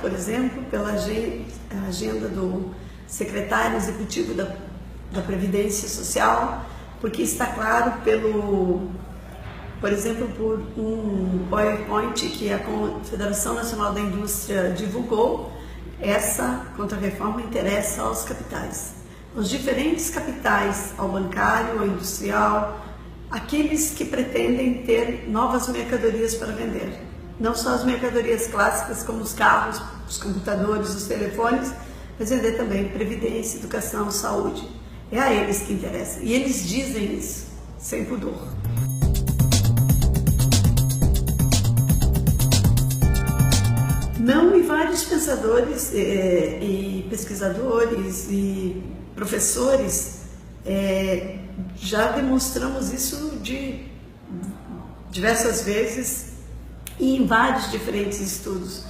por exemplo, pela agenda do secretário executivo da Previdência Social, porque está claro por exemplo, por um PowerPoint que a Confederação Nacional da Indústria divulgou. Essa contrarreforma interessa aos capitais, os diferentes capitais, ao bancário, ao industrial, aqueles que pretendem ter novas mercadorias para vender. Não só as mercadorias clássicas como os carros, os computadores, os telefones, mas vender também previdência, educação, saúde. É a eles que interessa. E eles dizem isso, sem pudor. Não, e vários pensadores e pesquisadores e professores já demonstramos isso diversas vezes e em vários diferentes estudos.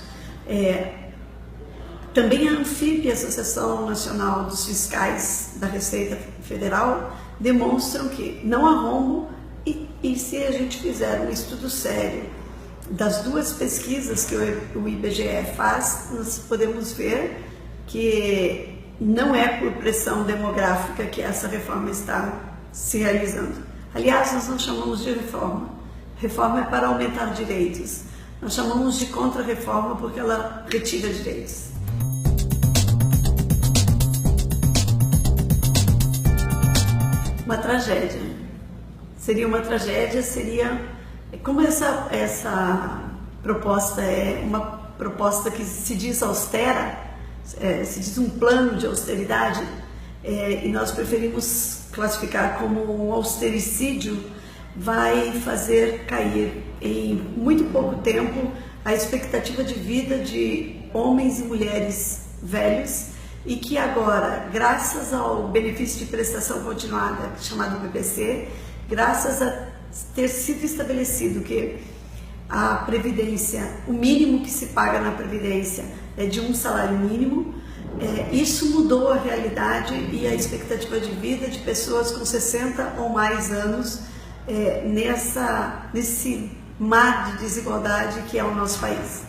Também a ANFIP, a Associação Nacional dos Fiscais da Receita Federal, demonstram que não há rombo e se a gente fizer um estudo sério das duas pesquisas que o IBGE faz, nós podemos ver que não é por pressão demográfica que essa reforma está se realizando. Aliás, nós não chamamos de reforma. Reforma é para aumentar direitos. Nós chamamos de contra-reforma porque ela retira direitos. Uma tragédia. Seria uma tragédia, como essa proposta é uma proposta que se diz austera, se diz um plano de austeridade, e nós preferimos classificar como um austericídio, vai fazer cair em muito pouco tempo a expectativa de vida de homens e mulheres velhos e que agora, graças ao benefício de prestação continuada, chamado BPC, graças a ter sido estabelecido que a Previdência, o mínimo que se paga na Previdência é de um salário mínimo, isso mudou a realidade e a expectativa de vida de pessoas com 60 ou mais anos nesse mar de desigualdade que é o nosso país.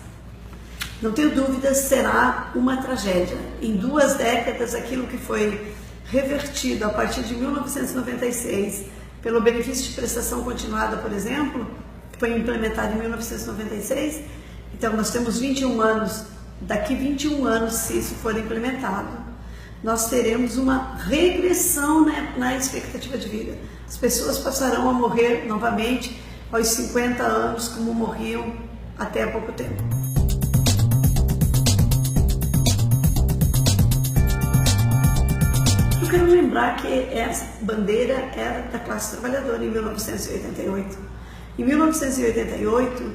Não tenho dúvida, será uma tragédia. Em 2 décadas, aquilo que foi revertido a partir de 1996 pelo benefício de prestação continuada, por exemplo, que foi implementado em 1996, então nós temos 21 anos, daqui 21 anos, se isso for implementado, nós teremos uma regressão na expectativa de vida. As pessoas passarão a morrer novamente aos 50 anos, como morriam até há pouco tempo. Eu quero lembrar que essa bandeira era da classe trabalhadora em 1988. Em 1988,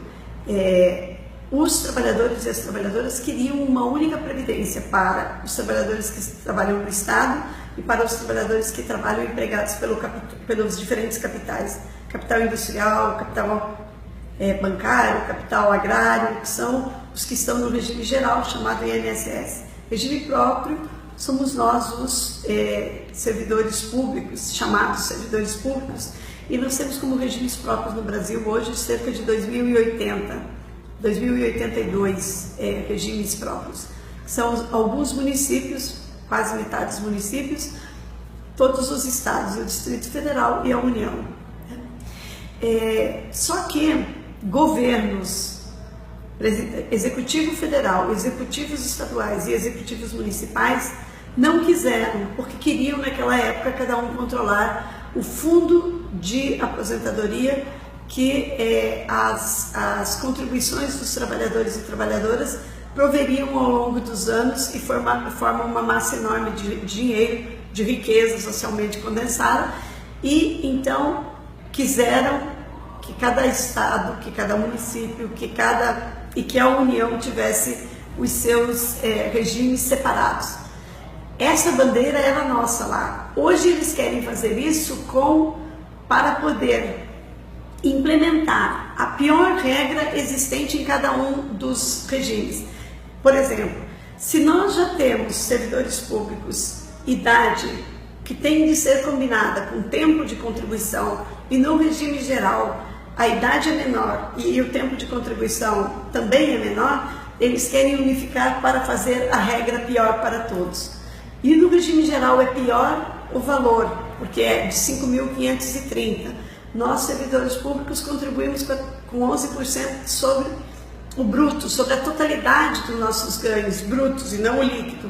os trabalhadores e as trabalhadoras queriam uma única previdência para os trabalhadores que trabalham no Estado e para os trabalhadores que trabalham empregados pelos diferentes capitais. Capital industrial, capital bancário, capital agrário, que são os que estão no regime geral, chamado INSS. Regime próprio, somos nós os servidores públicos, chamados servidores públicos, e nós temos como regimes próprios no Brasil hoje cerca de 2082 regimes próprios. São alguns municípios, quase metade dos municípios, todos os estados, o Distrito Federal e a União. Só que governos, executivo federal, executivos estaduais e executivos municipais não quiseram, porque queriam naquela época cada um controlar o fundo de aposentadoria que as contribuições dos trabalhadores e trabalhadoras proveriam ao longo dos anos e formam uma massa enorme de dinheiro, de riqueza socialmente condensada, e então quiseram que cada estado, que cada município, que a União tivesse os seus regimes separados. Essa bandeira era nossa lá. Hoje eles querem fazer isso para poder implementar a pior regra existente em cada um dos regimes. Por exemplo, se nós já temos servidores públicos, idade que tem de ser combinada com tempo de contribuição, e no regime geral a idade é menor e o tempo de contribuição também é menor, eles querem unificar para fazer a regra pior para todos. E no regime geral é pior o valor, porque é de 5.530. Nós, servidores públicos, contribuímos com 11% sobre o bruto, sobre a totalidade dos nossos ganhos brutos e não o líquido.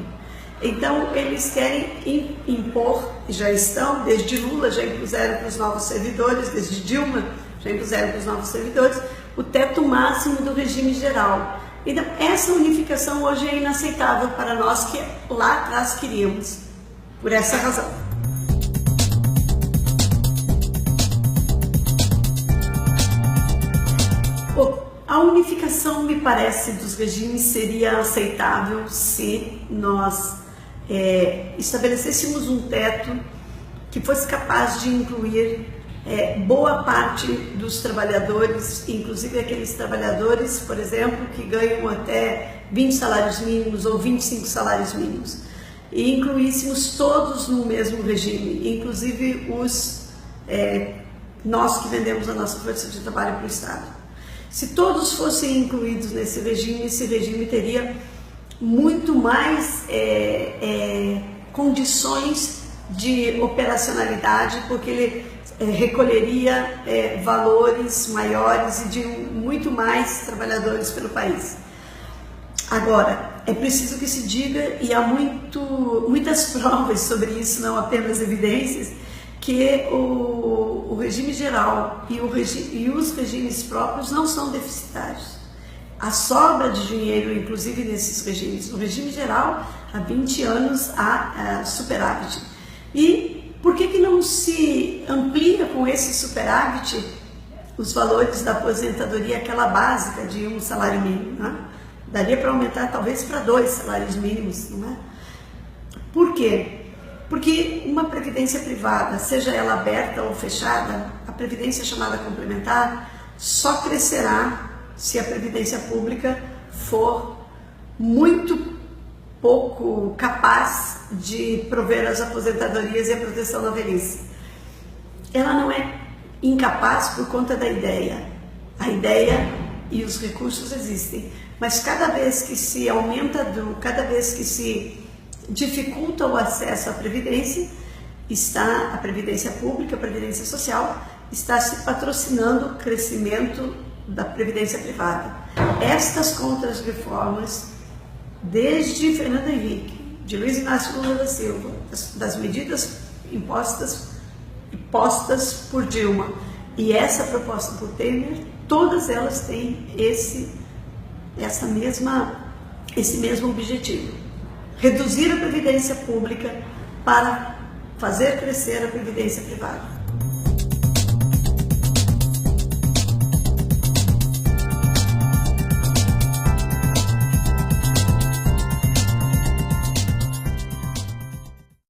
Então, eles querem impor, e já estão, desde Lula já impuseram para os novos servidores, desde Dilma já impuseram para os novos servidores, o teto máximo do regime geral. Então, essa unificação hoje é inaceitável para nós que lá atrás queríamos, por essa razão. A unificação, me parece, dos regimes seria aceitável se nós estabelecêssemos um teto que fosse capaz de incluir boa parte dos trabalhadores, inclusive aqueles trabalhadores, por exemplo, que ganham até 20 salários mínimos ou 25 salários mínimos, e incluíssemos todos no mesmo regime, inclusive nós que vendemos a nossa força de trabalho para o Estado. Se todos fossem incluídos nesse regime, esse regime teria muito mais condições de operacionalidade, porque ele recolheria valores maiores e de muito mais trabalhadores pelo país. Agora, é preciso que se diga, e há muitas provas sobre isso, não apenas evidências, que o regime geral e os regimes próprios não são deficitários. A sobra de dinheiro, inclusive nesses regimes, no regime geral, há 20 anos há superávit. E por que não se amplia com esse superávit os valores da aposentadoria, aquela básica de um salário mínimo, né? Daria para aumentar talvez para 2 salários mínimos, não é? Por quê? Porque uma previdência privada, seja ela aberta ou fechada, a previdência chamada complementar só crescerá se a previdência pública for muito pouco capaz de prover as aposentadorias e a proteção da velhice. Ela não é incapaz por conta da ideia. A ideia e os recursos existem, mas cada vez que se aumenta, cada vez que se dificulta o acesso à previdência, a previdência pública, a previdência social, está se patrocinando o crescimento da previdência privada. Estas contras-reformas, desde Fernando Henrique, de Luiz Inácio Lula da Silva, das medidas postas por Dilma e essa proposta por Temer, todas elas têm esse mesmo objetivo: reduzir a previdência pública para fazer crescer a previdência privada.